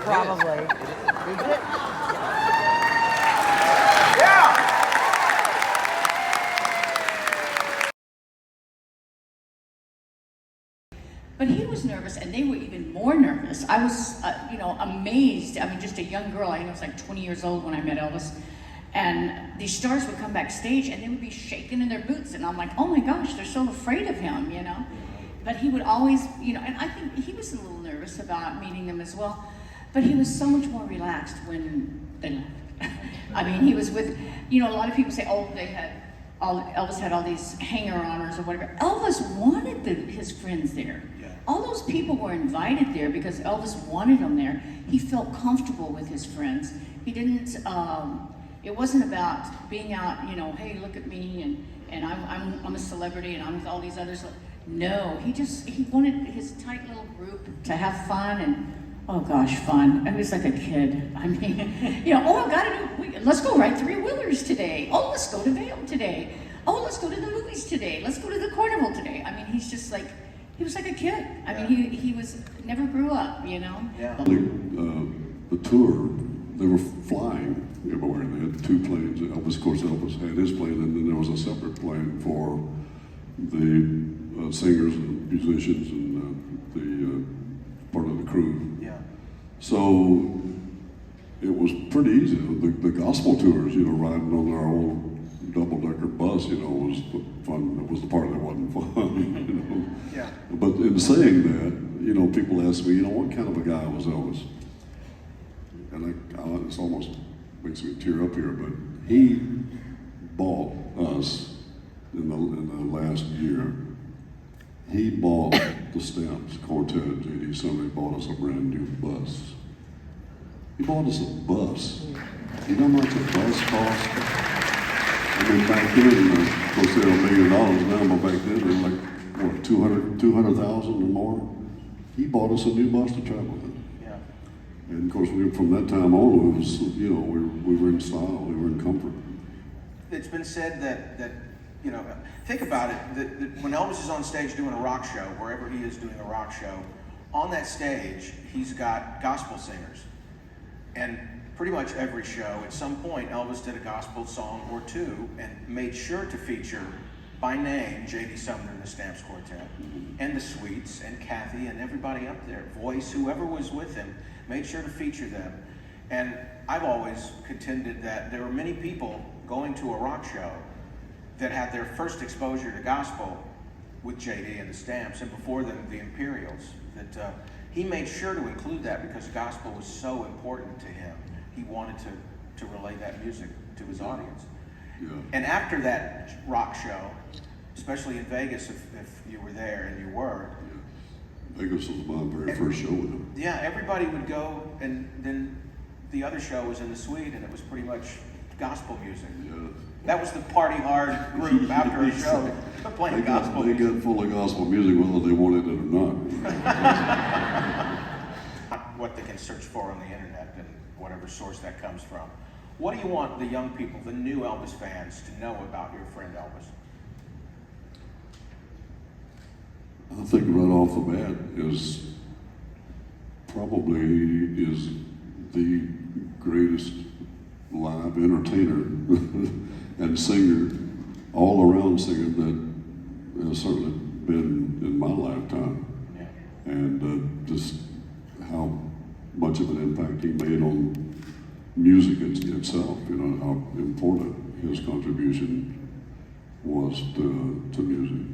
Probably. But he was nervous, and they were even more nervous. I was, amazed. I mean, just a young girl. I think I was like 20 years old when I met Elvis. And these stars would come backstage, and they would be shaking in their boots. And I'm like, oh my gosh, they're so afraid of him, you know? But he would always, and I think he was a little nervous about meeting them as well. But he was so much more relaxed when they left. I mean, he was with, a lot of people say, Elvis had all these hanger-oners or whatever. Elvis wanted his friends there. All those people were invited there because Elvis wanted them there. He felt comfortable with his friends. He didn't, it wasn't about being out, hey, look at me, and I'm a celebrity and I'm with all these others. No, he wanted his tight little group to have fun and, oh gosh, fun. I was like a kid. I mean, let's go ride three-wheelers today. Oh, let's go to Vail today. Oh, let's go to the movies today. Let's go to the carnival today. I mean, he was like a kid. I mean, he never grew up, Yeah. The tour, they were flying everywhere. They had two planes. Elvis, of course, Elvis had his plane, and then there was a separate plane for the singers and musicians and the part of the crew. Yeah. So it was pretty easy. The gospel tours, riding on our old double-decker bus, was the fun. It was the part that wasn't fun, Yeah. But in saying that, people ask me, what kind of a guy was Elvis? And this almost makes me tear up here, but he bought us in the last year. He bought the Stamps Quartet. J.D. Sumner bought us a brand new bus. He bought us a bus. You know how much a bus cost? I mean, back then, of course, they're $1 million now, but back then they were like, 200,000 or more. He bought us a new bus to travel with. Yeah. And of course, from that time on, it was, we were in style, we were in comfort. It's been said that think about it, that when Elvis is on stage doing a rock show, wherever he is doing a rock show, on that stage, he's got gospel singers. And pretty much every show, at some point, Elvis did a gospel song or two and made sure to feature, by name, J.D. Sumner and the Stamps Quartet, and the Sweets, and Kathy, and everybody up there, Voice, whoever was with him, made sure to feature them. And I've always contended that there were many people going to a rock show that had their first exposure to gospel with J.D. and the Stamps, and before them, the Imperials. That he made sure to include that because gospel was so important to him. He wanted to relay that music to his audience. Yeah. And after that rock show, especially in Vegas, if you were there, and you were. Yeah. Vegas was my very first show with him. Yeah, everybody would go, and then the other show was in the suite, and it was pretty much gospel music. Yeah. That was the party hard group after a show playing gospel They music. got full of gospel music whether they wanted it or not. What they can search for on the internet and whatever source that comes from. What do you want the young people, the new Elvis fans, to know about your friend Elvis? I think right off the bat is the greatest live entertainer and singer, all-around singer that has certainly been in my lifetime. Yeah. And just how much of an impact he made on music itself, how important his contribution was to music.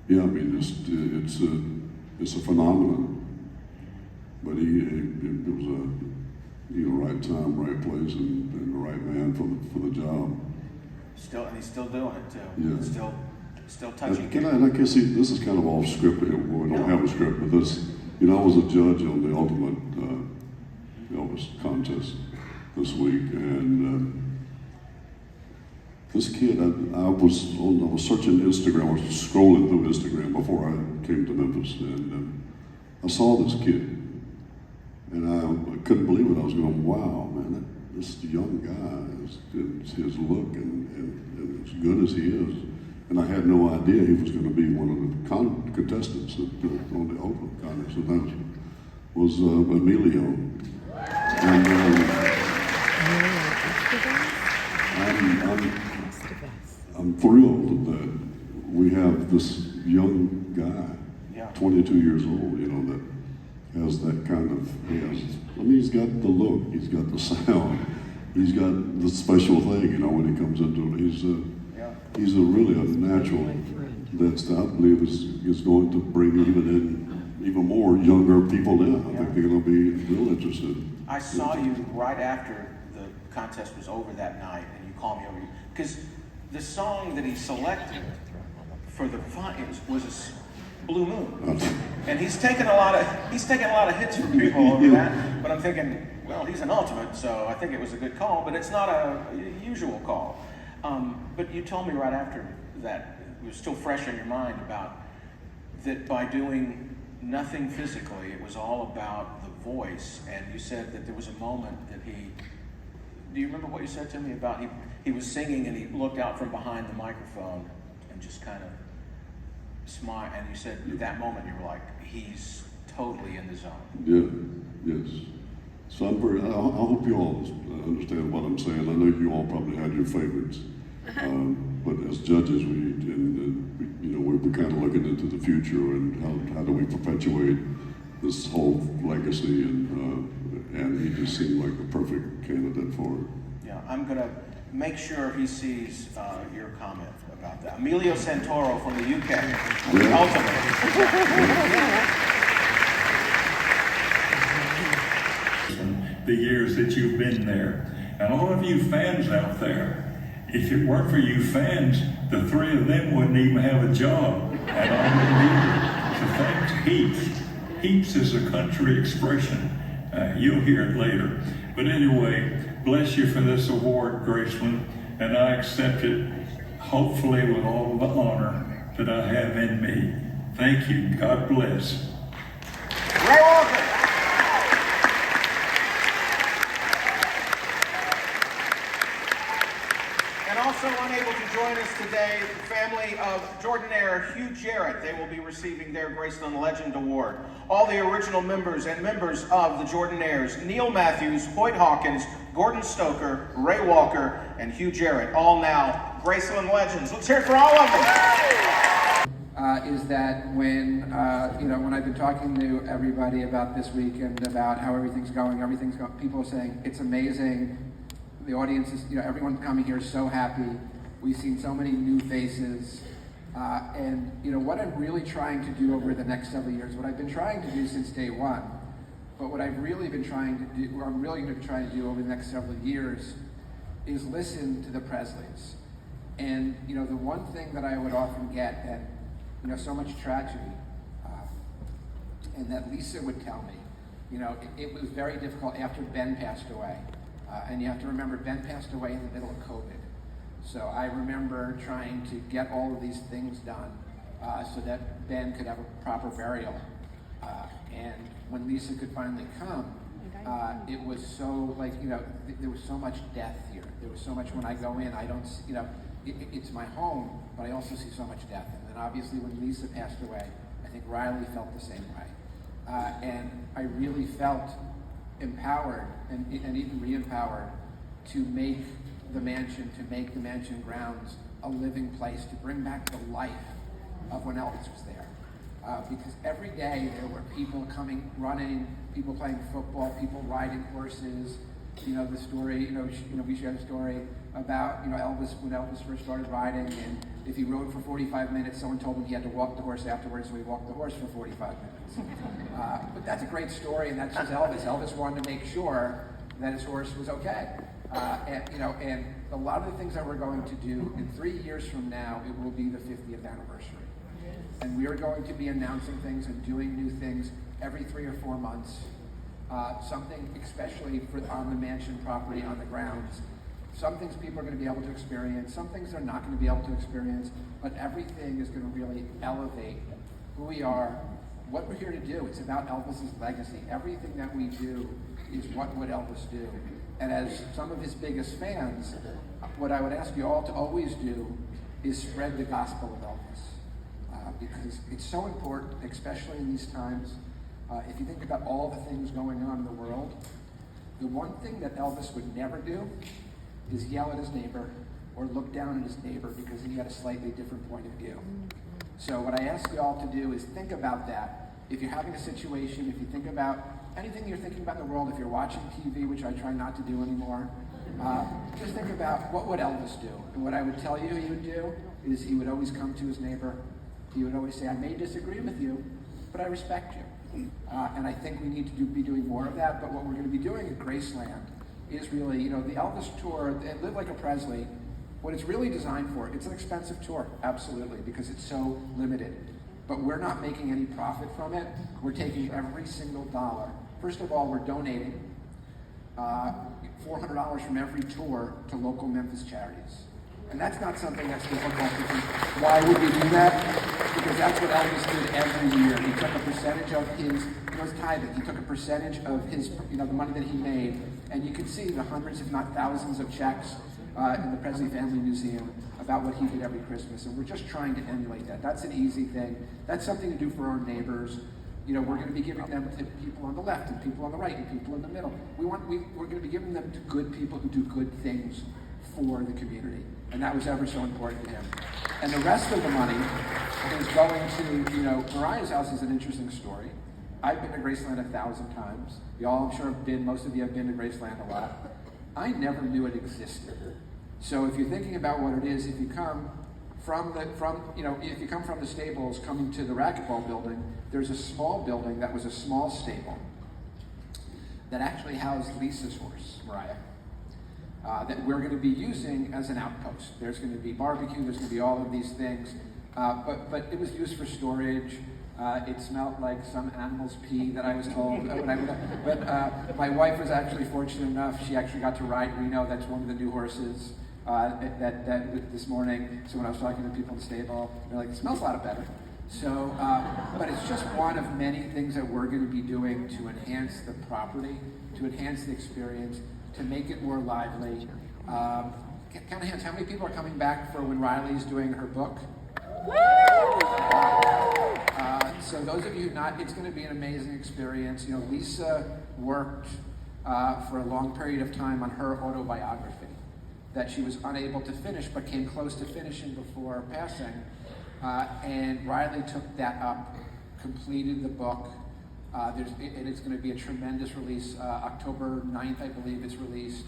Yeah, I mean, it's a phenomenon, but it was a right time, right place, and the right man for the job. And he's still doing it too. Yeah. Still touching. And I guess this is kind of off script. We don't have a script, but this, I was a judge on the Ultimate Elvis contest this week, and this kid, I was searching Instagram, I was scrolling through Instagram before I came to Memphis, and I saw this kid, and I couldn't believe it. I was going, wow, man, this young guy, his look, and as good as he is, And I had no idea he was going to be one of the contestants on the Oakland contest, and that was Emilio. And I'm thrilled that we have this young guy, 22 years old, that has that kind of, he's got the look, he's got the sound, he's got the special thing, when he comes into it. He's really a natural that I believe is going to bring even more younger people in. I think they're going to be real interested. I saw you right after the contest was over that night, and you called me over because the song that he selected for the was a Blue Moon, and he's taken a lot of hits from people over that. But I'm thinking, well, he's an ultimate, so I think it was a good call, but it's not a usual call. But you told me right after that, it was still fresh in your mind about that by doing nothing physically, it was all about the voice. And you said that there was a moment that do you remember what you said to me about he was singing and he looked out from behind the microphone and just kind of smiled. And you said at that moment you were like, he's totally in the zone. Yes. So I hope you all understand what I'm saying. I know you all probably had your favorites, but as judges, we're kind of looking into the future and how do we perpetuate this whole legacy, and he just seemed like the perfect candidate for it. Yeah, I'm gonna make sure he sees your comment about that. Emilio Santoro from the UK, the ultimate. The years that you've been there. And all of you fans out there, if it weren't for you fans, the three of them wouldn't even have a job. And I wouldn't either. So thanks, heaps. Heaps is a country expression. You'll hear it later. But anyway, bless you for this award, Graceland. And I accept it, hopefully with all the honor that I have in me. Thank you. God bless. Ray Walker. Also unable to join us today, the family of Jordanaire Hugh Jarrett. They will be receiving their Graceland Legend Award. All the original members and members of the Jordanaires, Neil Matthews, Hoyt Hawkins, Gordon Stoker, Ray Walker, and Hugh Jarrett, all now Graceland Legends. Let's hear it for all of them. Is that when I've been talking to everybody about this week and about how everything's going, people are saying, it's amazing. The audience is, everyone coming here is so happy. We've seen so many new faces. And what I'm really trying to do over the next several years, what I've been trying to do since day one, but what I've really been trying to do, what I'm really going to try to do over the next several years is listen to the Presleys. And, the one thing that I would often get, and, so much tragedy, and that Lisa would tell me, it was very difficult after Ben passed away. And you have to remember, Ben passed away in the middle of COVID. So I remember trying to get all of these things done so that Ben could have a proper burial. And when Lisa could finally come, it was so there was so much death here. There was so much, when I go in, I don't, it's my home, but I also see so much death. And then obviously when Lisa passed away, I think Riley felt the same way. And I really felt empowered and even re-empowered to make the mansion grounds a living place, to bring back the life of when Elvis was there. Because every day there were people coming, running, people playing football, people riding horses. The story, we shared a story about, Elvis, when Elvis first started riding, and if he rode for 45 minutes, someone told him he had to walk the horse afterwards, so he walked the horse for 45 minutes. But that's a great story, and that's just Elvis. Elvis wanted to make sure that his horse was okay. And a lot of the things that we're going to do, in 3 years from now, it will be the 50th anniversary. And we are going to be announcing things and doing new things every 3 or 4 months. Something especially on the mansion property, on the grounds. Some things people are going to be able to experience, some things they're not going to be able to experience, but everything is going to really elevate who we are, what we're here to do. It's about Elvis's legacy. Everything that we do is what would Elvis do. And as some of his biggest fans, what I would ask you all to always do is spread the gospel of Elvis. Because it's so important, especially in these times. If you think about all the things going on in the world, the one thing that Elvis would never do is yell at his neighbor or look down at his neighbor because he had a slightly different point of view. So what I ask you all to do is think about that. If you're having a situation, if you think about anything you're thinking about in the world, if you're watching TV, which I try not to do anymore, just think about what would Elvis do. And what I would tell you he would do is he would always come to his neighbor. He would always say, I may disagree with you, but I respect you. And I think we need to be doing more of that. But what we're going to be doing at Graceland is really, the Elvis tour, Live Like a Presley, what it's really designed for, it's an expensive tour, absolutely, because it's so limited. But we're not making any profit from it. We're taking every single dollar. First of all, we're donating $400 from every tour to local Memphis charities. And that's not something that's difficult to do. Why would we do that? Because that's what Elvis did every year. He took a percentage of his, it was tithing. He took a percentage of his, the money that he made, and you can see the hundreds, if not thousands, of checks in the Presley Family Museum about what he did every Christmas. And we're just trying to emulate that. That's an easy thing. That's something to do for our neighbors. We're going to be giving them to people on the left and people on the right and people in the middle. We're going to be giving them to good people who do good things for the community. And that was ever so important to him. And the rest of the money is going to, Mariah's house is an interesting story. I've been to Graceland 1,000 times. Y'all, I'm sure, most of you have been to Graceland a lot. I never knew it existed. So if you're thinking about what it is, if you come from the stables coming to the racquetball building, there's a small building that was a small stable that actually housed Lisa's horse, Mariah. That we're going to be using as an outpost. There's going to be barbecue, there's going to be all of these things, but it was used for storage. It smelled like some animal's pee that I was told. But my wife was actually fortunate enough, she actually got to ride Reno. That's one of the new horses this morning. So when I was talking to people in the stable, they're like, it smells a lot better. So, but it's just one of many things that we're going to be doing to enhance the property, to enhance the experience, to make it more lively. Count of hands, how many people are coming back for when Riley's doing her book? So those of you who not, it's going to be an amazing experience. Lisa worked for a long period of time on her autobiography that she was unable to finish, but came close to finishing before passing. And Riley took that up, completed the book. And it's going to be a tremendous release. October 9th, I believe it's released.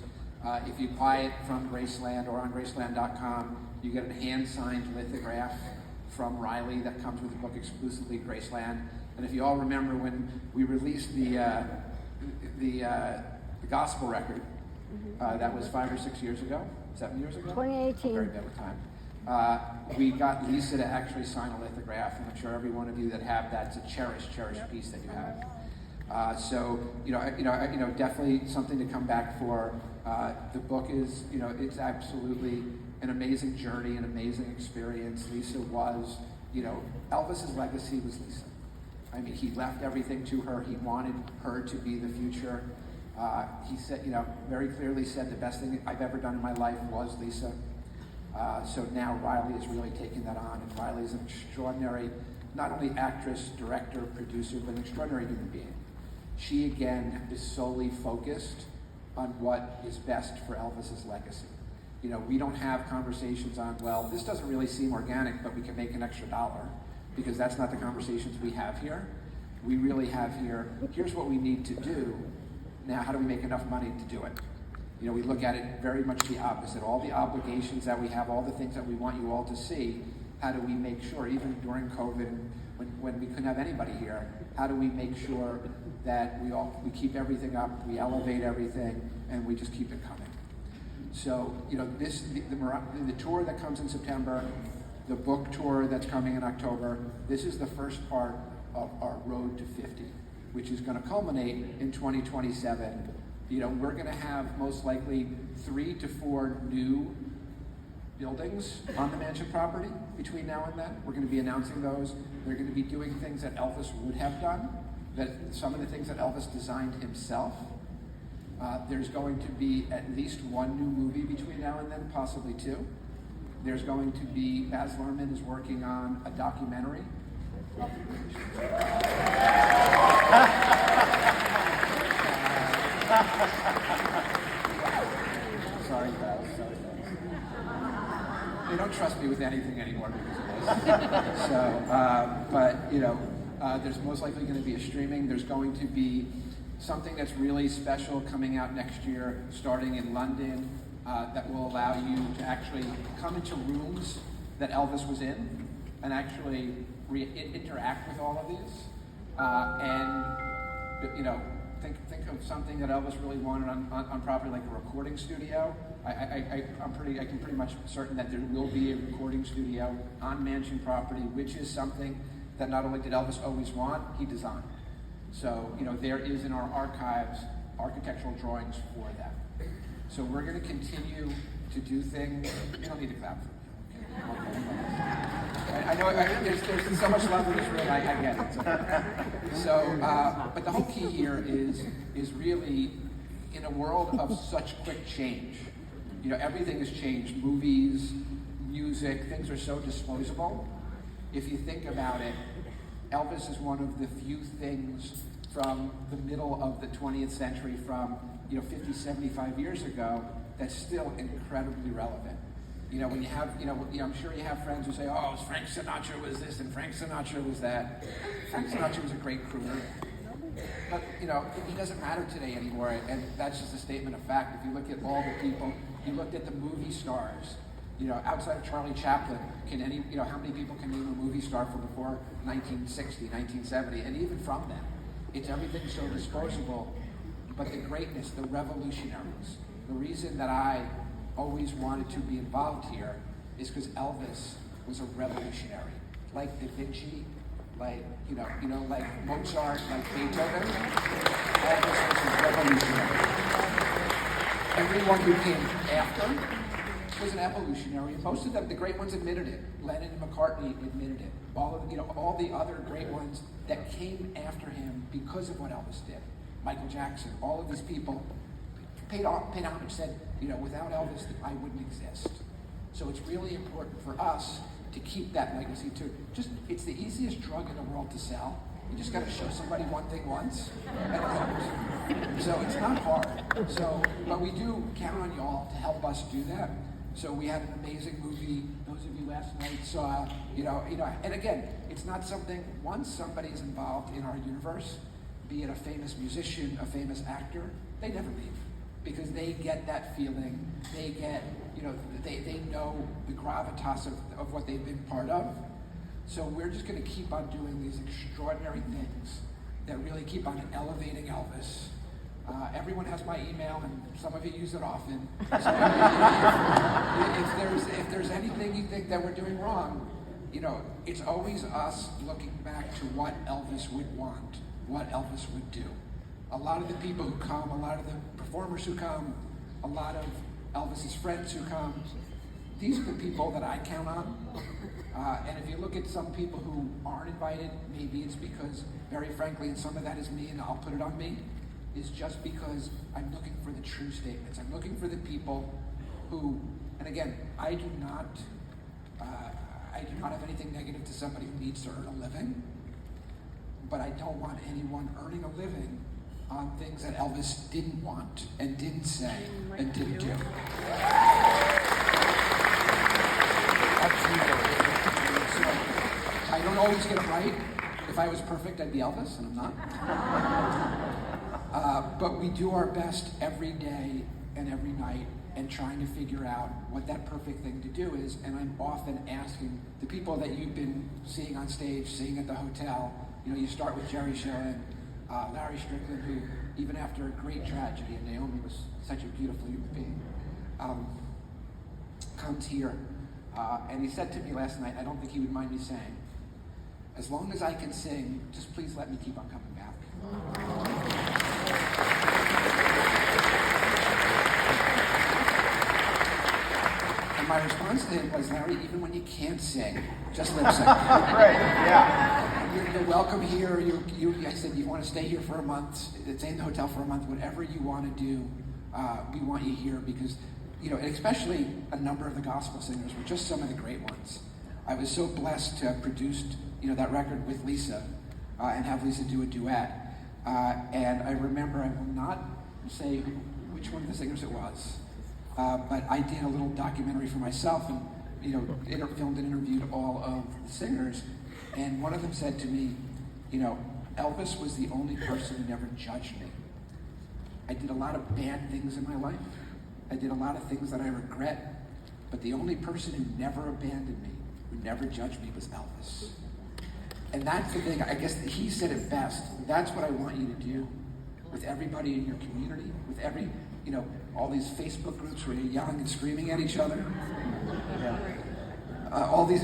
If you buy it from Graceland or on Graceland.com, you get a hand-signed lithograph from Riley that comes with the book exclusively at Graceland. And if you all remember when we released the gospel record, that was 5 or 6 years ago, 7 years ago? 2018. I'm very bad with time. We got Lisa to actually sign a lithograph, and I'm sure every one of you that have that, it's a cherished piece that you have. So definitely something to come back for. The book is, it's absolutely an amazing journey, an amazing experience. Lisa was, Elvis's legacy was Lisa. I mean, he left everything to her. He wanted her to be the future. He said, very clearly said the best thing I've ever done in my life was Lisa. So now Riley is really taking that on, and Riley is an extraordinary, not only actress, director, producer, but an extraordinary human being. She, again, is solely focused on what is best for Elvis's legacy. We don't have conversations on, well, this doesn't really seem organic, but we can make an extra $1, because that's not the conversations we have here. We really have here, here's what we need to do. Now, how do we make enough money to do it? We look at it very much the opposite. All the obligations that we have, all the things that we want you all to see, how do we make sure, even during COVID, when we couldn't have anybody here, how do we make sure that we keep everything up, we elevate everything, and we just keep it coming? So, the tour that comes in September, the book tour that's coming in October, this is the first part of our road to 50, which is going to culminate in 2027. We're going to have most likely 3 to 4 new buildings on the mansion property between now and then. We're going to be announcing those. They're going to be doing things that Elvis would have done, some of the things that Elvis designed himself. There's going to be at least 1 new movie between now and then, possibly 2. There's going to be, Baz Luhrmann is working on a documentary. Sorry, Baz. Sorry, Baz. They don't trust me with anything anymore because of this. So, but there's most likely going to be a streaming. There's going to be something that's really special coming out next year, starting in London, that will allow you to actually come into rooms that Elvis was in and actually interact with all of these. Think of something that Elvis really wanted on property, like a recording studio. I'm pretty much certain that there will be a recording studio on mansion property, which is something that not only did Elvis always want, he designed. So, there is in our archives architectural drawings for that. So we're going to continue to do things. You don't need to clap for me. Okay. I know there's so much love in this room. I get it. So, but the whole key here is really in a world of such quick change. Everything has changed. Movies, music, things are so disposable. If you think about it, Elvis is one of the few things from the middle of the 20th century, from 50, 75 years ago, that's still incredibly relevant. When you have, I'm sure you have friends who say, oh, Frank Sinatra was this and Frank Sinatra was that. Frank Sinatra was a great crooner. But, he doesn't matter today anymore, and that's just a statement of fact. If you look at all the people, you looked at the movie stars, outside of Charlie Chaplin, how many people can name a movie star from before 1960, 1970, and even from them? It's everything so disposable, but the greatness, the revolutionaries, the reason that I always wanted to be involved here is because Elvis was a revolutionary, like Da Vinci, like Mozart, like Beethoven. Elvis was a revolutionary. Everyone who came after was an evolutionary. Most of them, the great ones, admitted it. Lennon and McCartney admitted it. All the other great ones that came after him because of what Elvis did. Michael Jackson, all of these people paid homage, said, without Elvis, I wouldn't exist. So it's really important for us to keep that legacy too. It's the easiest drug in the world to sell. You just got to show somebody one thing once, and it works. So it's not hard. But we do count on you all to help us do that. So we had an amazing movie. Those of you last night saw, and again, it's not something, once somebody's involved in our universe, be it a famous musician, a famous actor, they never leave. Because they get that feeling, they get, they know the gravitas of what they've been part of. So we're just going to keep on doing these extraordinary things that really keep on elevating Elvis. Everyone has my email, and some of you use it often. So if there's anything you think that we're doing wrong, it's always us looking back to what Elvis would want, what Elvis would do. A lot of the people who come, a lot of the performers who come, a lot of Elvis's friends who come, these are the people that I count on. And if you look at some people who aren't invited, maybe it's because, very frankly, and some of that is me, and I'll put it on me, is just because I'm looking for the true statements. I'm looking for the people who, and again, I do not have anything negative to somebody who needs to earn a living, but I don't want anyone earning a living on things that Elvis didn't want and didn't say and didn't do. So, I don't always get it right. If I was perfect, I'd be Elvis, and I'm not. But we do our best every day and every night and trying to figure out what that perfect thing to do is. And I'm often asking the people that you've been seeing on stage, seeing at the hotel, you start with Jerry Shirley, Larry Strickland, who, even after a great tragedy, and Naomi was such a beautiful human being, comes here. And he said to me last night, I don't think he would mind me saying, as long as I can sing, just please let me keep on coming back. And my response to him was, Larry, even when you can't sing, just lip sync. Right, yeah. You're welcome here. I said, you want to stay here for a month, stay in the hotel for a month, whatever you want to do, we want you here, because and especially a number of the gospel singers were just some of the great ones. I was so blessed to have produced, that record with Lisa and have Lisa do a duet. And I remember, I will not say which one of the singers it was, but I did a little documentary for myself and, filmed and interviewed all of the singers. And one of them said to me, Elvis was the only person who never judged me. I did a lot of bad things in my life. I did a lot of things that I regret, but the only person who never abandoned me, who never judged me, was Elvis. And that's the thing, I guess he said it best. That's what I want you to do with everybody in your community, with every, all these Facebook groups where you're young and screaming at each other. All these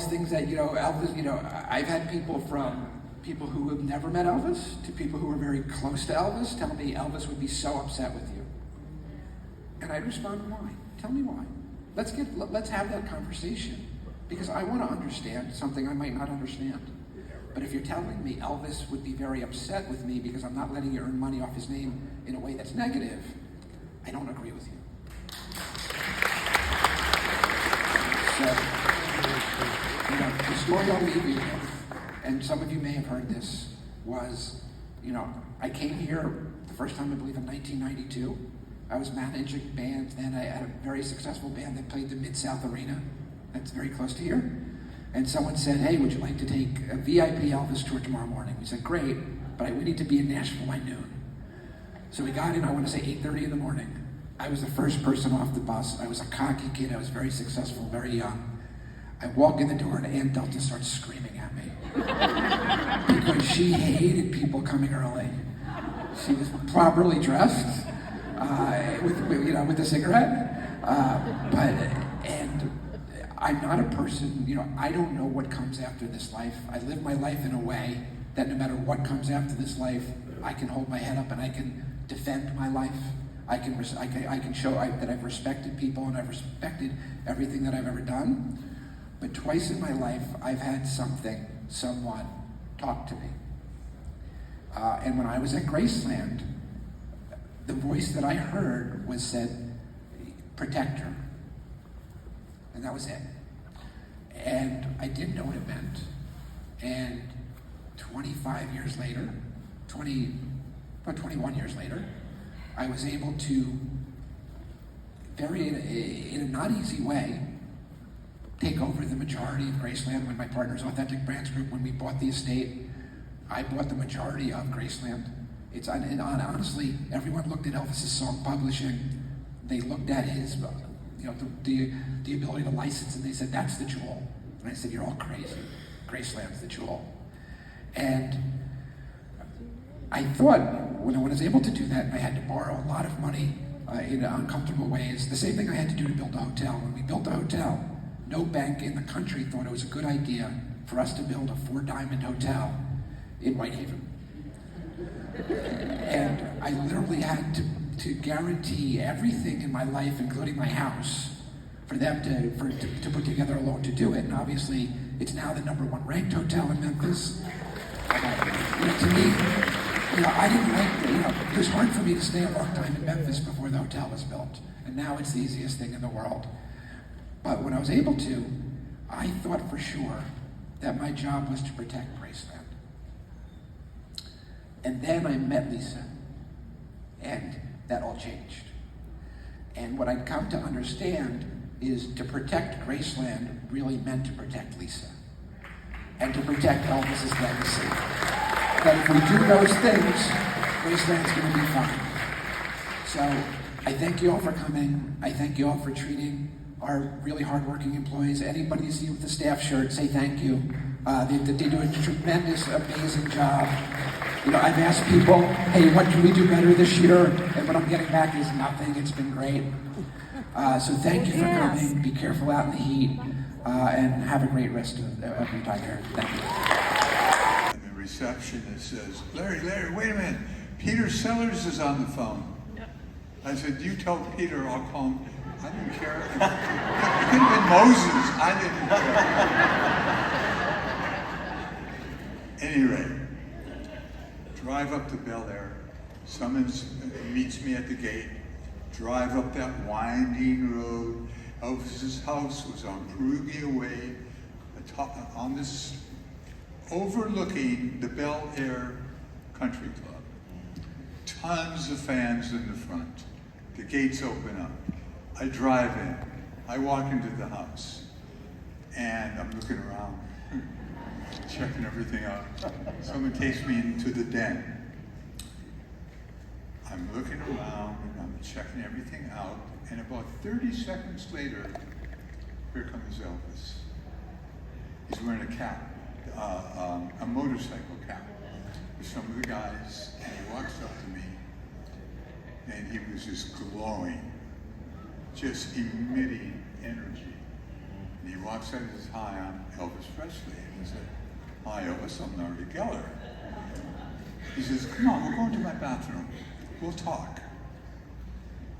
things that, Elvis, I've had people from people who have never met Elvis to people who are very close to Elvis tell me Elvis would be so upset with you. And I respond, why? Tell me why. Let's have that conversation, because I want to understand something I might not understand. But if you're telling me Elvis would be very upset with me because I'm not letting you earn money off his name in a way that's negative, I don't agree with you. So, the story I'll leave you with, and some of you may have heard this, was, I came here the first time, I believe, in 1992. I was managing bands then. I had a very successful band that played the Mid-South Arena. That's very close to here. And someone said, hey, would you like to take a VIP Elvis tour tomorrow morning? We said, great, but we need to be in Nashville by noon. So we got in, I want to say 8:30 in the morning. I was the first person off the bus. I was a cocky kid. I was very successful, very young. I walk in the door and Aunt Delta starts screaming at me because she hated people coming early. She was properly dressed with a cigarette, and I'm not a person, I don't know what comes after this life. I live my life in a way that no matter what comes after this life, I can hold my head up and I can defend my life. I can show that I've respected people and I've respected everything that I've ever done. But twice in my life, I've had someone talk to me. And when I was at Graceland, the voice that I heard said, protect her. And that was it. And I didn't know what it meant. And 21 years later, I was able to, in a not easy way, take over the majority of Graceland. When my partner's Authentic Brands Group, when we bought the estate, I bought the majority of Graceland. And honestly, everyone looked at Elvis's song publishing. They looked at his, the ability to license, and they said, that's the jewel. And I said, you're all crazy. Graceland's the jewel. And I thought, when I was able to do that, I had to borrow a lot of money in uncomfortable ways. The same thing I had to do to build a hotel. When we built the hotel, no bank in the country thought it was a good idea for us to build a 4-diamond hotel in Whitehaven. And I literally had to guarantee everything in my life, including my house, for them to put together a loan to do it. And obviously, it's now the #1 ranked hotel in Memphis. To me, I didn't like, it was hard for me to stay a long time in Memphis before the hotel was built. And now it's the easiest thing in the world. But when I was able to, I thought for sure that my job was to protect Graceland. And then I met Lisa, and that all changed. And what I'd come to understand is to protect Graceland really meant to protect Lisa, and to protect Elvis's legacy. That if we do those things, Graceland's going to be fine. So I thank you all for coming. I thank you all for treating our really hardworking employees. Anybody you see with the staff shirt, say thank you. They do a tremendous, amazing job. I've asked people, hey, what can we do better this year? And what I'm getting back is nothing. It's been great. So thank you for coming. Be careful out in the heat, and have a great rest of your time here. Thank you. And the receptionist says, Larry, wait a minute. Peter Sellers is on the phone. I said, you tell Peter I'll call him. I didn't care. It could have been Moses. I didn't care. Anyway, drive up to Bel Air. Someone meets me at the gate. drive up that winding road. Elvis's house was on Perugia Way, on this overlooking the Bel Air Country Club. Tons of fans in the front. The gates open up. I drive in. I walk into the house, and I'm looking around, checking everything out. Someone takes me into the den. I'm looking around, and I'm checking everything out, and about 30 seconds later, here comes Elvis. He's wearing a cap, a motorcycle cap, with some of the guys, and he walks up to me, and he was just glowing, just emitting energy. And he walks out and says, "Hi, I'm Elvis Presley." And he said, "Hi, Elvis, I'm Larry Geller." He says, "Come on, we'll go into my bathroom. We'll talk.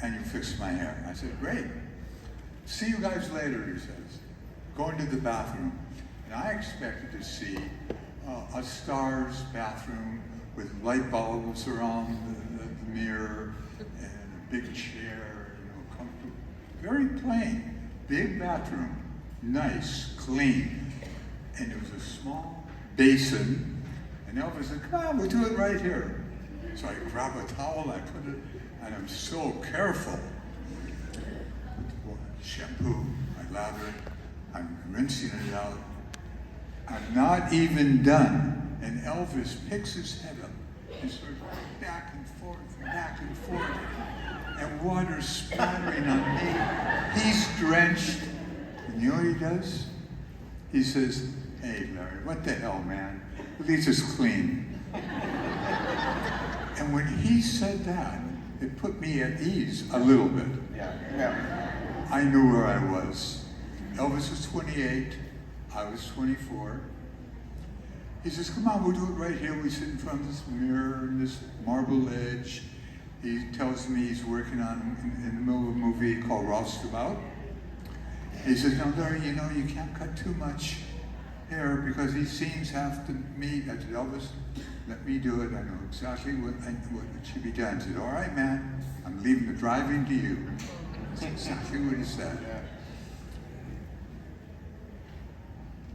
And you fix my hair." I said, "Great. See you guys later," he says. Going to the bathroom. And I expected to see a star's bathroom with light bulbs around the mirror and a big chair, comfortable. Very plain. Big bathroom. Nice, clean. And there was a small basin. And Elvis said, "Come on, we'll do it right here." So I grab a towel, I put it, and I'm so careful. Shampoo, I lather it, I'm rinsing it out. I'm not even done. And Elvis picks his head up and starts back and forth, and water splattering on me. He's drenched. And you know what he does? He says, "Hey, Larry, what the hell, man? At least it's clean." And when he said that, it put me at ease a little bit. Yeah. I knew where I was. Elvis was 28, I was 24. He says, "Come on, we'll do it right here." We sit in front of this mirror and this marble edge. He tells me he's working on, in the middle of a movie called Roustabout. He says, "Now, Larry, you can't cut too much hair because these scenes have to meet." I said, "Elvis, let me do it. I know exactly what should be done." He said, "All right, man, I'm leaving the driving to you." That's exactly what he said.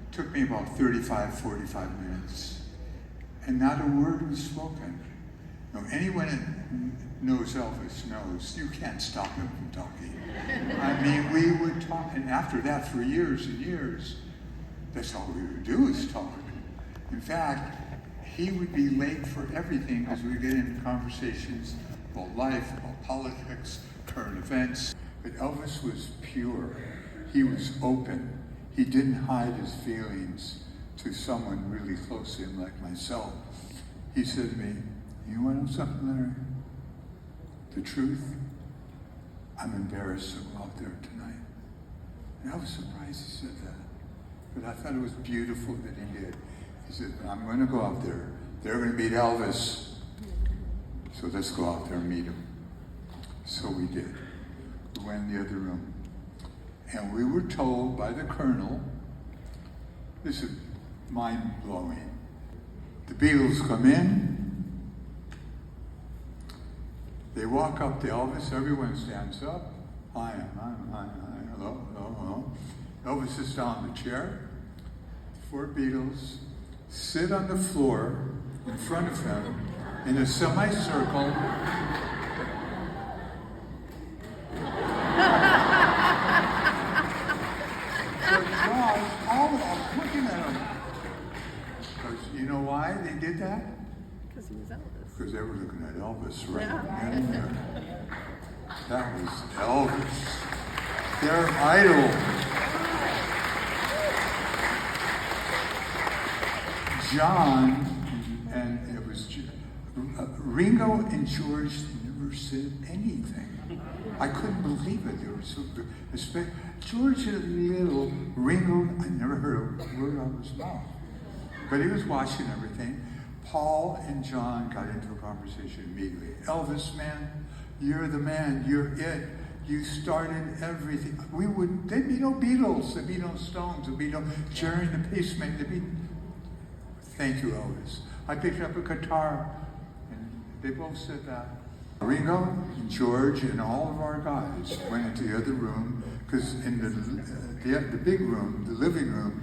It took me about 45 minutes, and not a word was spoken. Anyone that knows Elvis knows you can't stop him from talking. I mean, we would talk, and after that, for years and years, that's all we would do is talk. In fact, he would be late for everything because we would get into conversations about life, about politics, current events. But Elvis was pure. He was open. He didn't hide his feelings to someone really close to him like myself. He said to me, "You want to know something, Larry? The truth, I'm embarrassed to go out there tonight." And I was surprised he said that. But I thought it was beautiful that he did. He said, "I'm going to go out there. They're going to meet Elvis. So let's go out there and meet him." So we did. We went in the other room. And we were told by the colonel, this is mind-blowing. The Beatles come in. They walk up to Elvis. Everyone stands up. Hi, hello. Elvis sits down in the chair. Four Beatles sit on the floor in front of him in a semicircle. I was looking at him. Because you know why they did that? Because he was Elvis. Because they were looking at Elvis right Yeah. then and there. That was Elvis. Their idol. John, and it was Ringo and George never said anything. I couldn't believe it. They were so good. George a little, Ringo, I never heard a word out of his mouth. But he was watching everything. Paul and John got into a conversation immediately. "Elvis, man, you're the man. You're it. You started everything." There'd be no Beatles. There'd be no Stones. There'd be no Jerry and the Pacemaker. Thank you, Elvis. I picked up a guitar, and they both said that. Ringo and George and all of our guys went into the other room, because in the big room, the living room,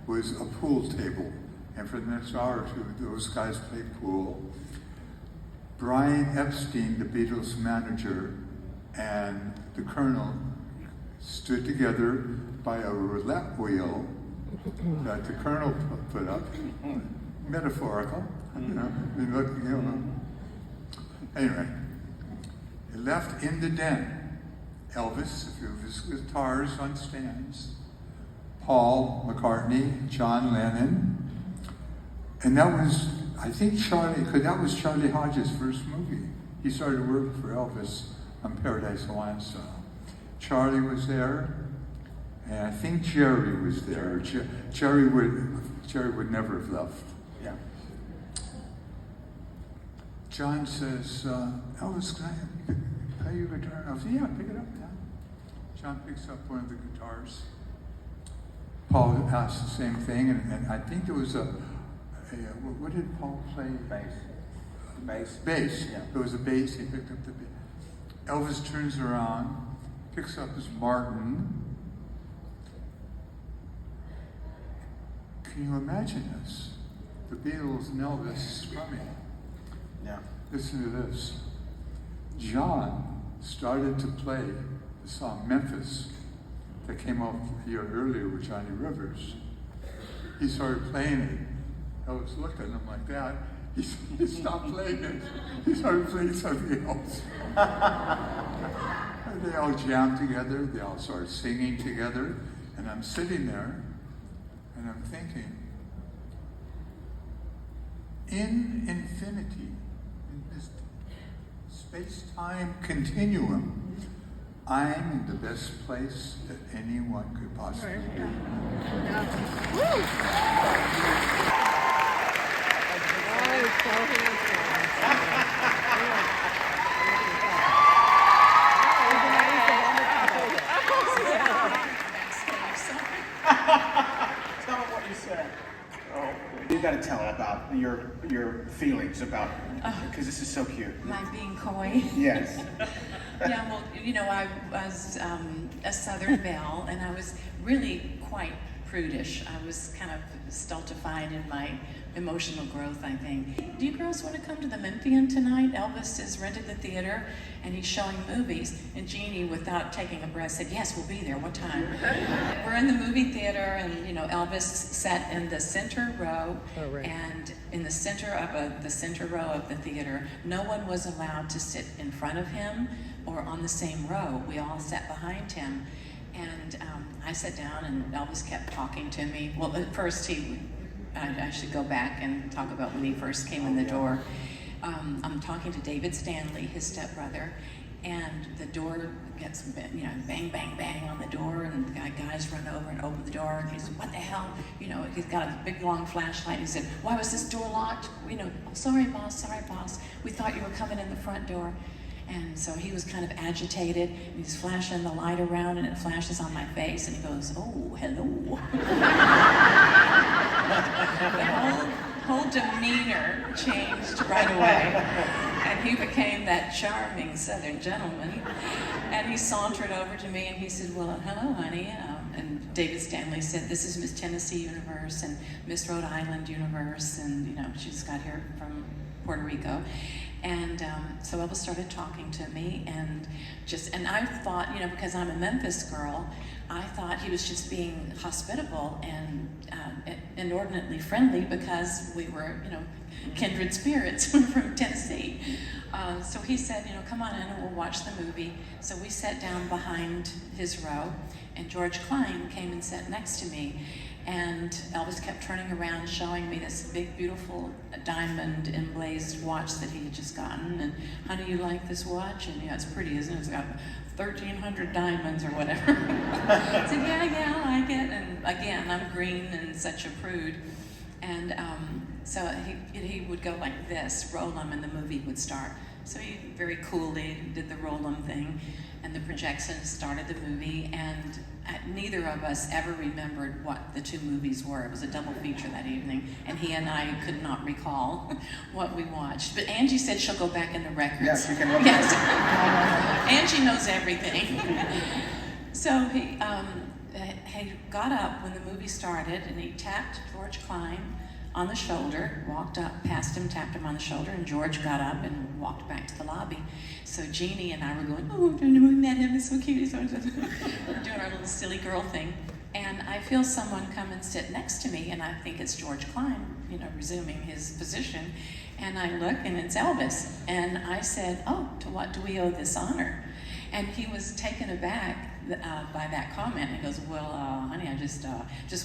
was a pool table. And for the next hour or two, those guys played pool. Brian Epstein, the Beatles manager, and the Colonel stood together by a roulette wheel that the Colonel put up, metaphorical, Anyway, he left in the den. Elvis, a few of his guitars on stands, Paul McCartney, John Lennon, and that was, I think that was Charlie Hodges' first movie. He started working for Elvis on Paradise Hawaiian Style. Charlie was there, and I think Jerry was there. Jerry would never have left. Yeah. John says, Elvis, can I play your guitar? I said, yeah, pick it up, yeah. John picks up one of the guitars. Paul asked the same thing, and I think there was what did Paul play? Bass. Yeah. There was a bass, he picked up the bass. Elvis turns around, picks up his Martin. Can you imagine this? The Beatles and Elvis strumming. Yeah. Listen to this. John started to play the song Memphis that came out a year earlier with Johnny Rivers. He started playing it. Elvis looked at him like that. He stopped playing it. He started playing something else. And they all jammed together. They all started singing together. And I'm sitting there and I'm thinking, in infinity, in this space-time continuum, I'm in the best place that anyone could possibly be. Tell them what you said. Oh, you got to tell about your feelings about, because this is so cute. My being coy. Yes. Yeah, well, I was a Southern belle, and I was really quite prudish. I was kind of stultified in my emotional growth, I think. Do you girls want to come to the Memphian tonight? Elvis has rented the theater, and he's showing movies. And Jeannie, without taking a breath, said, yes, we'll be there. What time? We're in the movie theater, and Elvis sat in the center row, and in the center of the center row of the theater, no one was allowed to sit in front of him or on the same row. We all sat behind him. And I sat down, and Elvis kept talking to me. Well, at first I should go back and talk about when he first came in the door. I'm talking to David Stanley, his stepbrother, and the door gets, bang, bang, bang on the door, and the guys run over and open the door, and he said, what the hell? He's got a big, long flashlight. He said, why was this door locked? Sorry, boss, we thought you were coming in the front door. And so he was kind of agitated, and he's flashing the light around, and it flashes on my face, and he goes, oh, hello. The whole demeanor changed right away, and he became that charming Southern gentleman. And he sauntered over to me, and he said, well, hello, honey. And David Stanley said, this is Miss Tennessee Universe and Miss Rhode Island Universe, and she just got here from Puerto Rico. And so Elvis started talking to me, and I thought, because I'm a Memphis girl, I thought he was just being hospitable and inordinately friendly because we were, kindred spirits from Tennessee. So he said, come on in and we'll watch the movie. So we sat down behind his row, and George Klein came and sat next to me. And Elvis kept turning around, showing me this big, beautiful diamond emblazed watch that he had just gotten. And, honey, you like this watch? And it's pretty, isn't it? It's got 1,300 diamonds or whatever. I said, yeah, I like it. And again, I'm green and such a prude. And so he would go like this, roll him, and the movie would start. So he very coolly did the roll-on thing, and the projection started the movie, and neither of us ever remembered what the two movies were. It was a double feature that evening, and he and I could not recall what we watched. But Angie said she'll go back in the records. Yes, you can look Yes. Angie knows everything. So he got up when the movie started, and he tapped George Klein on the shoulder, walked up past him, tapped him on the shoulder, and George got up and walked back to the lobby. So Jeannie and I were going, oh, we met him, he's so cute, he's so we're doing our little silly girl thing. And I feel someone come and sit next to me, and I think it's George Klein, resuming his position. And I look, and it's Elvis. And I said, oh, to what do we owe this honor? And he was taken aback by that comment. He goes, well, honey, I just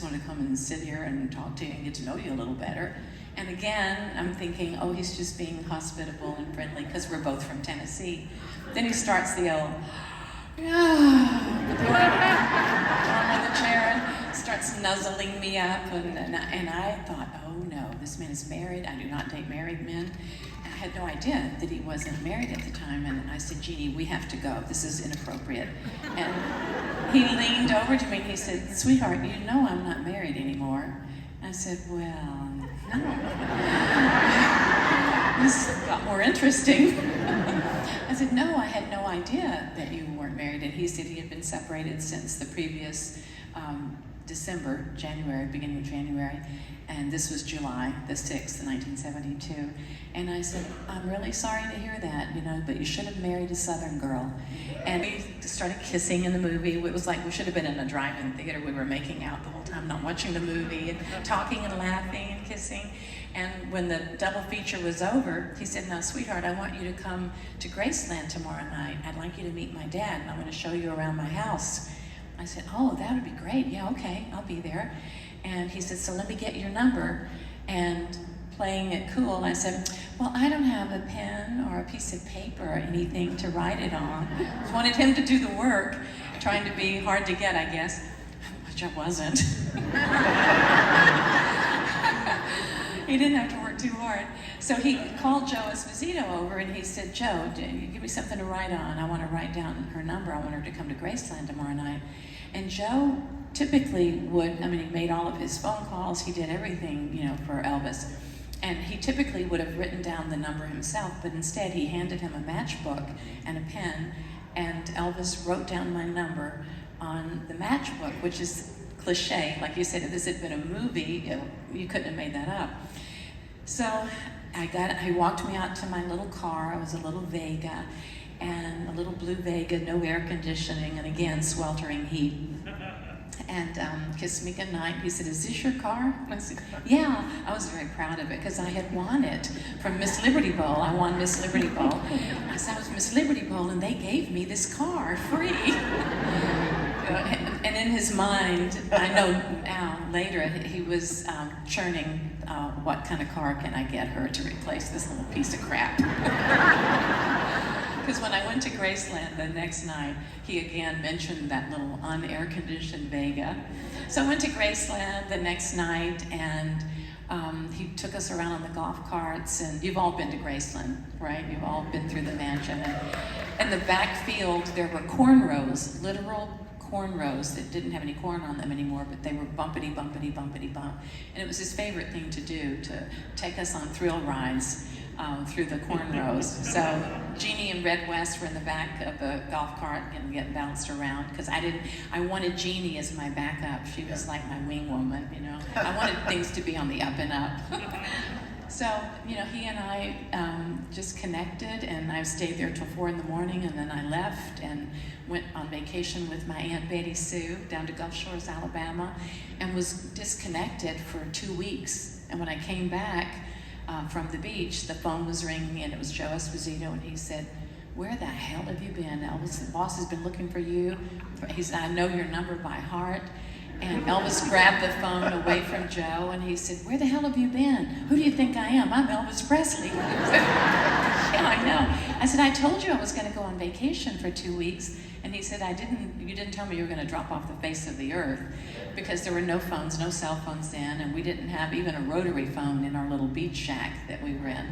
wanted to come and sit here and talk to you and get to know you a little better. And again, I'm thinking, oh, he's just being hospitable and friendly because we're both from Tennessee. Then he starts the old, arm on the chair and starts nuzzling me up. And I thought, oh no, this man is married. I do not date married men. I had no idea that he wasn't married at the time, and I said, Jeannie, we have to go. This is inappropriate. And he leaned over to me and he said, sweetheart, you know I'm not married anymore. I said, well, no. This got more interesting. I said, no, I had no idea that you weren't married. And he said he had been separated since the previous beginning of January, and this was July the 6th, 1972. And I said, I'm really sorry to hear that, but you should have married a Southern girl. And we started kissing in the movie. It was like we should have been in a drive-in theater. We were making out the whole time, not watching the movie, and talking and laughing and kissing. And when the double feature was over, he said, now, sweetheart, I want you to come to Graceland tomorrow night. I'd like you to meet my dad, and I'm going to show you around my house. I said, oh, that would be great. Yeah, okay, I'll be there. And he said, so let me get your number. And playing it cool, I said, well, I don't have a pen or a piece of paper or anything to write it on. I wanted him to do the work, trying to be hard to get, I guess, which I wasn't. He didn't have to work too hard. So he called Joe Esposito over and he said, Joe, give me something to write on. I want to write down her number. I want her to come to Graceland tomorrow night. And Joe typically he made all of his phone calls. He did everything, for Elvis. And he typically would have written down the number himself, but instead he handed him a matchbook and a pen, and Elvis wrote down my number on the matchbook, which is cliche. Like you said, if this had been a movie, you couldn't have made that up. So he walked me out to my little car. It was a little Vega, and a little blue Vega, no air conditioning, and again, sweltering heat. And kissed me goodnight. He said, is this your car? And I said, yeah. I was very proud of it because I had won it from Miss Liberty Bowl. I won Miss Liberty Bowl. I said, I was Miss Liberty Bowl, and they gave me this car free. And in his mind, I know now later, he was churning what kind of car can I get her to replace this little piece of crap. Because when I went to Graceland the next night, he again mentioned that little unair-conditioned Vega. So I went to Graceland the next night, and he took us around on the golf carts, and you've all been to Graceland, right? You've all been through the mansion. And in the back field, there were cornrows, literal cornrows that didn't have any corn on them anymore, but they were bumpity, bumpity, bumpity, bump. And it was his favorite thing to do, to take us on thrill rides through the cornrows. So Jeannie and Red West were in the back of the golf cart and getting bounced around because I wanted Jeannie as my backup. She was like my wing woman, I wanted things to be on the up and up. So, he and I just connected, and I stayed there till 4 in the morning, and then I left and went on vacation with my Aunt Betty Sue down to Gulf Shores, Alabama, and was disconnected for 2 weeks. And when I came back from the beach, the phone was ringing, and it was Joe Esposito, and he said, where the hell have you been? Elvis, the boss has been looking for you. He said, I know your number by heart. And Elvis grabbed the phone away from Joe, and he said, where the hell have you been? Who do you think I am? I'm Elvis Presley. Yeah, I know. I said, I told you I was going to go on vacation for 2 weeks. And he said, you didn't tell me you were going to drop off the face of the earth, because there were no phones, no cell phones then, and we didn't have even a rotary phone in our little beach shack that we were in.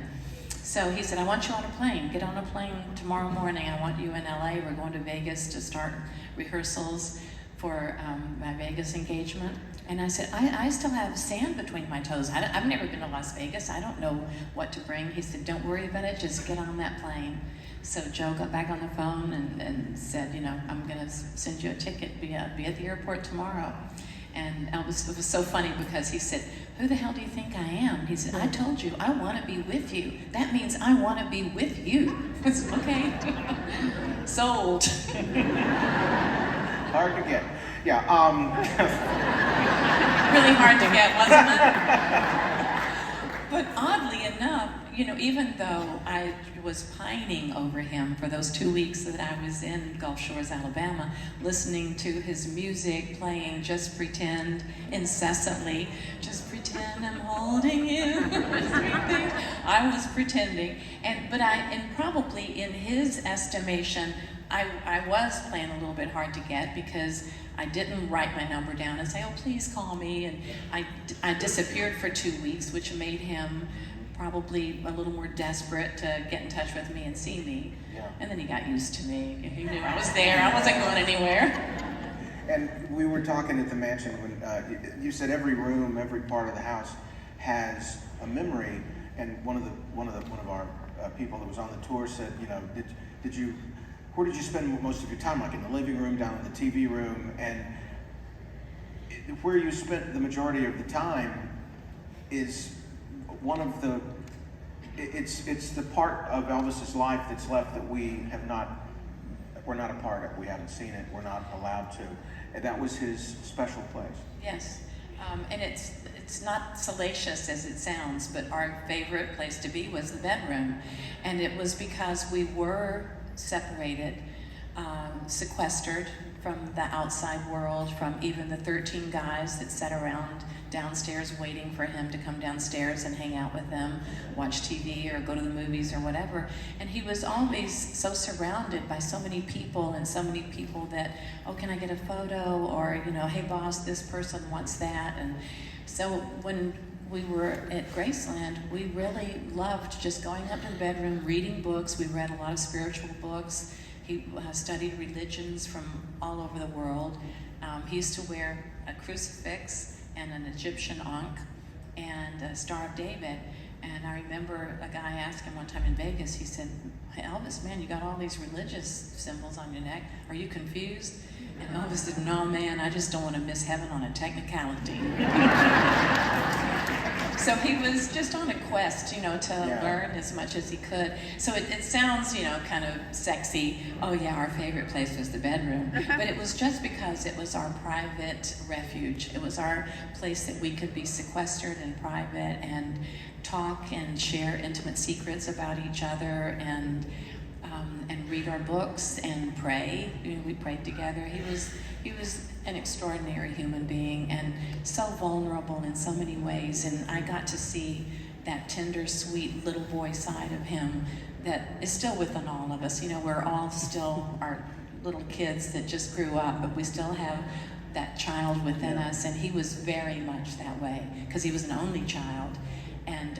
So he said, I want you on a plane. Get on a plane tomorrow morning. I want you in LA. We're going to Vegas to start rehearsals for my Vegas engagement. And I said, I still have sand between my toes. I've never been to Las Vegas. I don't know what to bring. He said, don't worry about it. Just get on that plane. So Joe got back on the phone and said, you know, I'm going to send you a ticket. Be at the airport tomorrow. And Elvis, it was so funny because he said, who the hell do you think I am? He said, I told you, I want to be with you. That means I want to be with you. I said, okay. Sold. Hard to get. Yeah. Really hard to get, wasn't it? But oddly enough, you know, even though I was pining over him for those 2 weeks that I was in Gulf Shores, Alabama, listening to his music, playing Just Pretend incessantly, just pretend I'm holding you, I was pretending. And probably in his estimation, I was playing a little bit hard to get because I didn't write my number down and say, oh, please call me. And I disappeared for 2 weeks, which made him probably a little more desperate to get in touch with me and see me. Yeah. And then he got used to me. He knew I was there. I wasn't going anywhere. And we were talking at the mansion when you said every room, every part of the house has a memory. And one of our people that was on the tour said, you know, where did you spend most of your time? Like in the living room, down in the TV room, and where you spent the majority of the time is one of the. It's the part of Elvis's life that's left that we're not a part of. We haven't seen it. We're not allowed to. And that was his special place. Yes, and it's not salacious as it sounds, but our favorite place to be was the bedroom, and it was because we were separated, sequestered from the outside world, from even the 13 guys that sat around downstairs waiting for him to come downstairs and hang out with them, watch TV or go to the movies or whatever. And he was always so surrounded by so many people and so many people that, oh, can I get a photo? Or, you know, hey boss, this person wants that. And so when we were at Graceland, we really loved just going up to the bedroom, reading books. We read a lot of spiritual books. He studied religions from all over the world. He used to wear a crucifix and an Egyptian ankh and a Star of David. And I remember a guy asked him one time in Vegas, he said, hey, Elvis, man, you got all these religious symbols on your neck. Are you confused? And Elvis said, no, man, I just don't want to miss heaven on a technicality. So he was just on a quest, you know, to learn as much as he could. So it sounds, you know, kind of sexy. Oh yeah, our favorite place was the bedroom. But it was just because it was our private refuge. It was our place that we could be sequestered in private and talk and share intimate secrets about each other and read our books and pray. You know, we prayed together. He was an extraordinary human being and so vulnerable in so many ways. And I got to see that tender, sweet little boy side of him that is still within all of us. You know, we're all still our little kids that just grew up, but we still have that child within us. And he was very much that way because he was an only child. And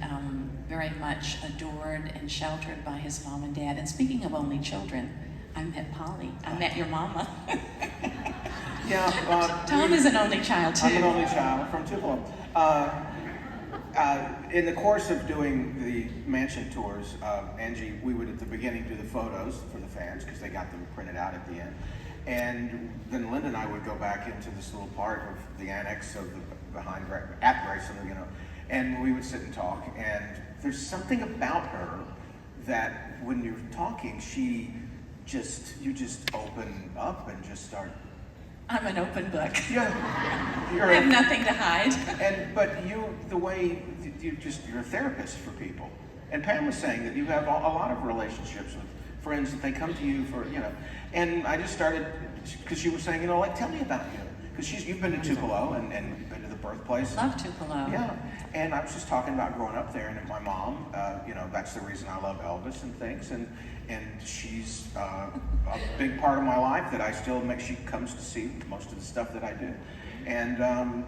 very much adored and sheltered by his mom and dad. And speaking of only children, I met Polly. I met your mama. Tom is an only child too. I'm an only child from Tupelo. In the course of doing the mansion tours, Angie, we would at the beginning do the photos for the fans because they got them printed out at the end. And then Linda and I would go back into this little part of the annex of at Graceland, you know, and we would sit and talk. And there's something about her that when you're talking, you just open up and just start. I'm an open book. Yeah, I have nothing to hide. But the way you're a therapist for people. And Pam was saying that you have a lot of relationships with friends that they come to you for, you know. And I just started because she was saying, you know, like tell me about you, because you've been to Tupelo and been to the birthplace. Love Tupelo. Yeah, and I was just talking about growing up there, and my mom, you know, that's the reason I love Elvis and things, and she's a big part of my life that I still she comes to see most of the stuff that I do, and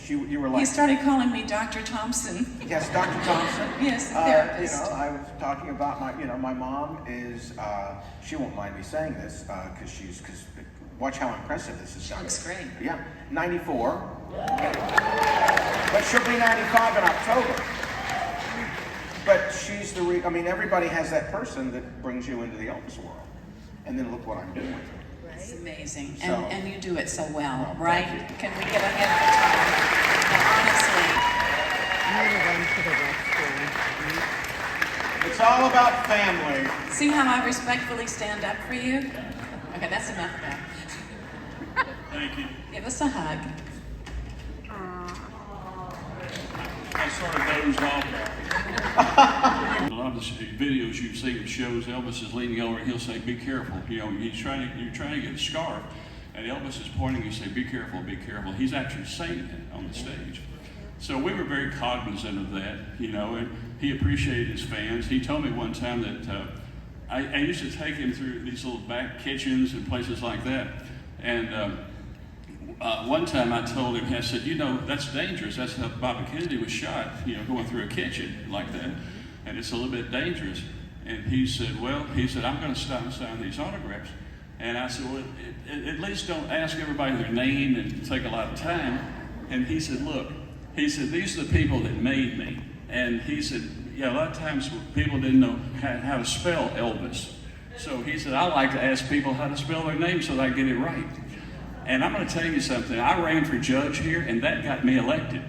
you were like, He started calling me Dr. Thompson. yes, Dr. Thompson. Yes, the You therapist. know, I was talking about my mom is, she won't mind me saying this, because watch how impressive this is. She looks great. Yeah, 94. But she'll be 95 in October. But she's everybody has that person that brings you into the Elvis world. And then look what I'm doing. It's amazing, So- and you do it so well, Well, right? thank you. Can we get a hand for Tom? It's all about family. Honestly, see how I respectfully stand up for you? Okay, that's enough of that. Thank you. Give us a hug. I sort of dozed off. A lot of the videos you've seen shows Elvis is leaning over and he'll say, "Be careful." You know, you're trying to get a scarf, and Elvis is pointing. You say, "Be careful, be careful." He's actually saying it on the stage. So we were very cognizant of that, you know, and he appreciated his fans. He told me one time that I used to take him through these little back kitchens and places like that, and one time I told him, I said, "You know, that's dangerous. That's how Bobby Kennedy was shot, you know, going through a kitchen like that. And it's a little bit dangerous." And he said, "Well," he said, "I'm going to stop and sign these autographs." And I said, "Well, at least don't ask everybody their name and take a lot of time." And he said, "Look," he said, "these are the people that made me." And he said, "Yeah, a lot of times people didn't know how to spell Elvis. So he said, I like to ask people how to spell their name so that I get it right." And I'm going to tell you something. I ran for judge here, and that got me elected.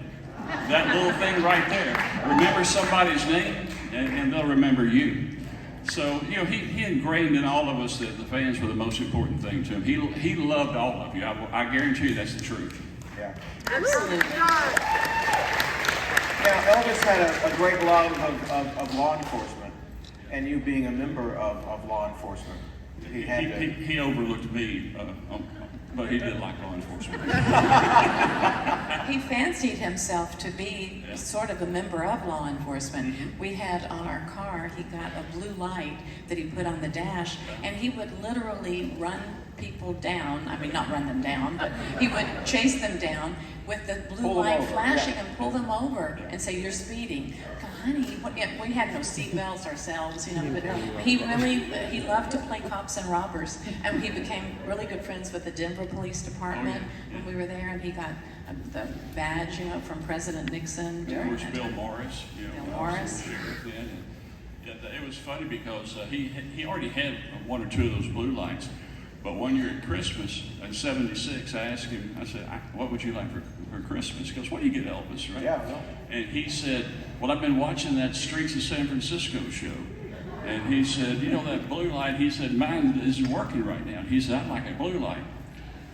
That little thing right there. Remember somebody's name, and they'll remember you. So, you know, he ingrained in all of us that the fans were the most important thing to him. He loved all of you. I guarantee you that's the truth. Yeah. Absolutely. Now, Elvis had a great love of law enforcement, and you being a member of law enforcement. He overlooked me, but he did like law enforcement. He fancied himself to be sort of a member of law enforcement. We had on our car, he got a blue light that he put on the dash, and he would literally run people down. I mean, not run them down, but he would chase them down with the blue Pull them light over, flashing yeah. and pull them over and say, "You're speeding." Honey, we had no seatbelts ourselves, you know, but he loved to play cops and robbers, and he became really good friends with the Denver Police Department when we were there, and he got the badge, you know, from President Nixon. There during was that Bill time. Morris. You know, Bill Morris. sheriff then. And it was funny because he already had one or two of those blue lights. But one year at Christmas in '76, I asked him, I said, "What would you like for Christmas?" He goes, "What do you get, Elvis?" Right? Yeah, well. And he said, "Well, I've been watching that Streets of San Francisco show." And he said, "You know that blue light?" He said, "Mine isn't working right now." He said, "I'd like a blue light."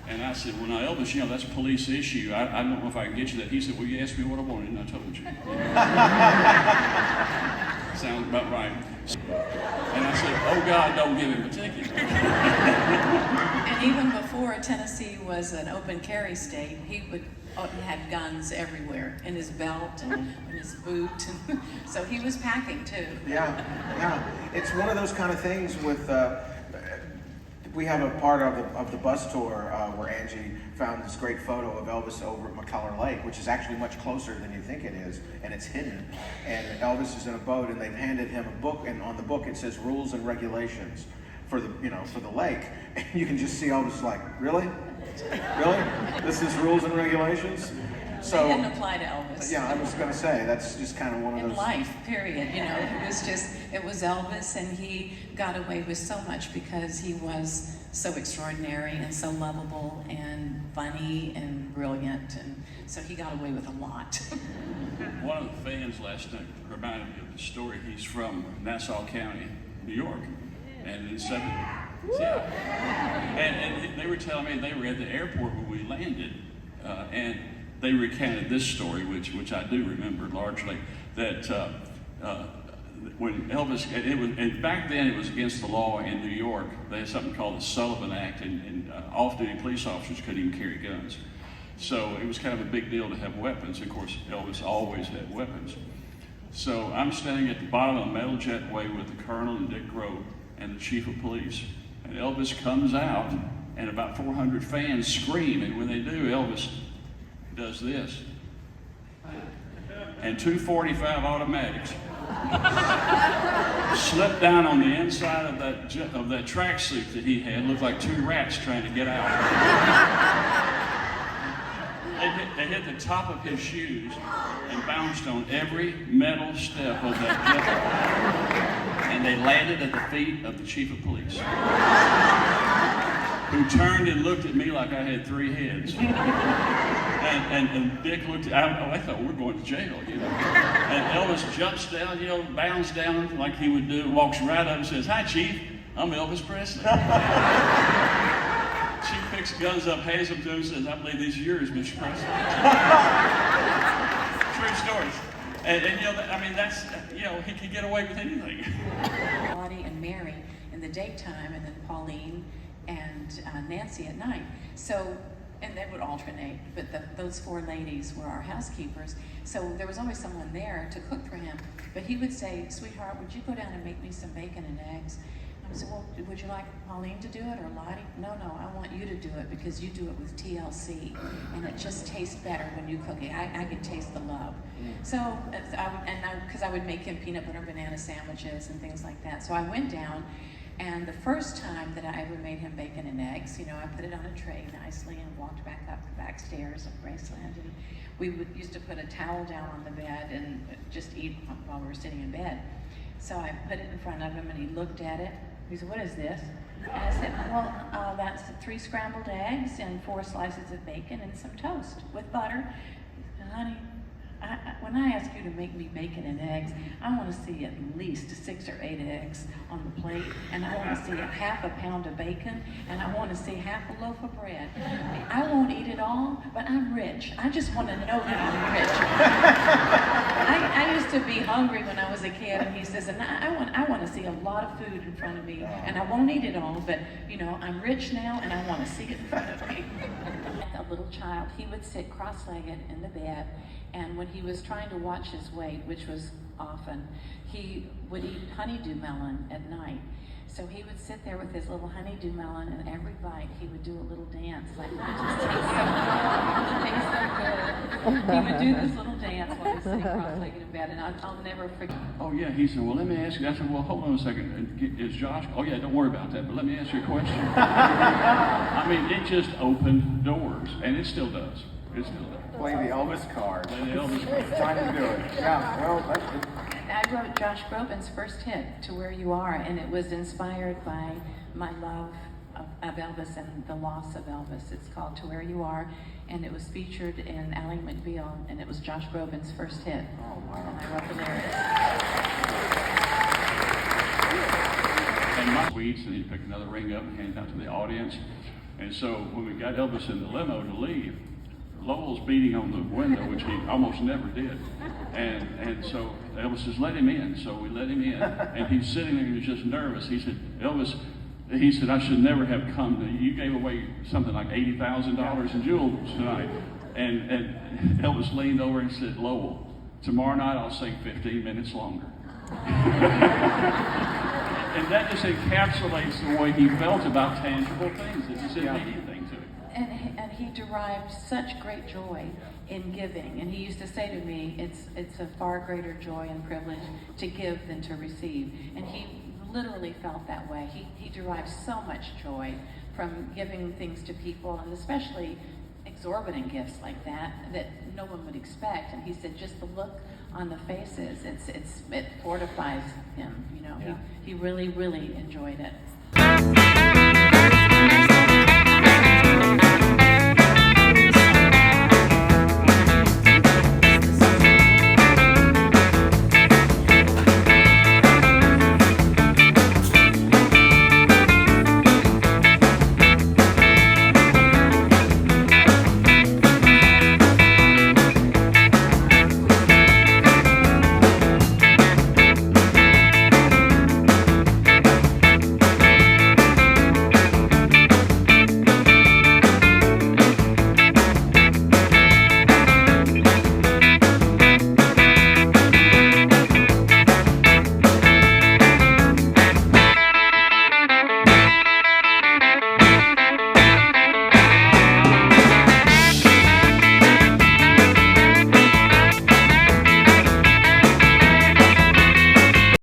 And I said, "Well, now, Elvis, you know, that's a police issue. I don't know if I can get you that." He said, "Well, you asked me what I wanted, and I told you." Sounds about right. And I said, "Oh, God, don't give him a ticket." And even before Tennessee was an open carry state, he had guns everywhere, in his belt and in his boot. So he was packing too. Yeah. It's one of those kind of things with, we have a part of the bus tour where Angie found this great photo of Elvis over at McCullough Lake, which is actually much closer than you think it is, and it's hidden. And Elvis is in a boat, and they've handed him a book, and on the book it says rules and regulations for the lake. And you can just see Elvis like, really? Really? This is rules and regulations? So, They didn't apply to Elvis. yeah, I was going to say, that's just kind of one of In those. life, period. You know, it was Elvis, and he got away with so much because he was so extraordinary and so lovable and funny and brilliant, and so he got away with a lot. One of the fans last night reminded me of the story. He's from Nassau County, New York, and in and they were telling me they were at the airport when we landed, and they recounted this story, which I do remember largely, that when Elvis, and back then it was against the law in New York. They had something called the Sullivan Act, and off-duty police officers couldn't even carry guns. So it was kind of a big deal to have weapons. Of course, Elvis always had weapons. So I'm standing at the bottom of the metal jetway with the colonel and Dick Grove and the chief of police. And Elvis comes out, and about 400 fans scream. And when they do, Elvis does this. And two .45 automatics slipped down on the inside of that tracksuit that he had. Looked like two rats trying to get out. They hit the top of his shoes and bounced on every metal step of that lift. And they landed at the feet of the chief of police, who turned and looked at me like I had three heads. And Dick looked at, I thought we were going to jail, you know. And Elvis jumps down, you know, bounds down like he would do, walks right up and says, "Hi, Chief, I'm Elvis Presley." Chief picks guns up, hands them to him, and says, "I believe these are yours, Mr. Presley." True stories. And you know, I mean, that's, you know, he could get away with anything. Lottie and Mary in the daytime, and then Pauline and Nancy at night. So, and they would alternate, but those four ladies were our housekeepers. So there was always someone there to cook for him. But he would say, "Sweetheart, would you go down and make me some bacon and eggs?" I said, "Well, would you like Pauline to do it or Lottie?" "No, I want you to do it because you do it with TLC, and it just tastes better when you cook it. I can taste the love." So, because I would make him peanut butter banana sandwiches and things like that. So I went down, and the first time that I ever made him bacon and eggs, you know, I put it on a tray nicely and walked back up the back stairs of Graceland, and we used to put a towel down on the bed and just eat while we were sitting in bed. So I put it in front of him, and he looked at it. He said, "What is this?" And I said, "Well, that's 3 scrambled eggs and 4 slices of bacon and some toast with butter." He said, "Honey, when I ask you to make me bacon and eggs, I want to see at least 6 or 8 eggs on the plate, and I want to see half a pound of bacon, and I want to see half a loaf of bread. I won't eat it all, but I'm rich. I just want to know that I'm rich." I used to be hungry when I was a kid, and he says, "And I want to see a lot of food in front of me, and I won't eat it all, but you know, I'm rich now, and I want to see it in front of me." Like a little child, he would sit cross-legged in the bed, and when he was trying to watch his weight, which was often, he would eat honeydew melon at night. So he would sit there with his little honeydew melon, and every bite he would do a little dance, like, "It just tastes so good. It tastes so good." He would do this little dance while he was sitting cross-legged in bed, and I'll never forget. Oh yeah, he said, "Well, let me ask you." I said, "Well, hold on a second. Is Josh?" "Oh yeah, don't worry about that, but let me ask you a question." I mean, it just opened doors, and it still does. It still does. Play the Elvis card. Play the Elvis card. Time to do it. Yeah, well, that's good. I wrote Josh Groban's first hit, "To Where You Are," and it was inspired by my love of Elvis and the loss of Elvis. It's called "To Where You Are," and it was featured in Ally McBeal, and it was Josh Groban's first hit. Oh, wow. And I wrote the lyrics. And my sweets, and he'd pick another ring up and hand it out to the audience. And so when we got Elvis in the limo to leave, Lowell's beating on the window, which he almost never did. And so Elvis says, "Let him in." So we let him in. And he's sitting there, he was just nervous. He said, "Elvis," he said, "I should never have come. You gave away something like $80,000 in jewels tonight." And Elvis leaned over and said, "Lowell, tomorrow night I'll sing 15 minutes longer." And that just encapsulates the way he felt about tangible things. It just didn't mean anything to him. And he derived such great joy in giving. And he used to say to me, it's a far greater joy and privilege to give than to receive. And he literally felt that way. He derived so much joy from giving things to people, and especially exorbitant gifts like that no one would expect. And he said just the look on the faces, it fortifies him, you know. Yeah. He really, really enjoyed it.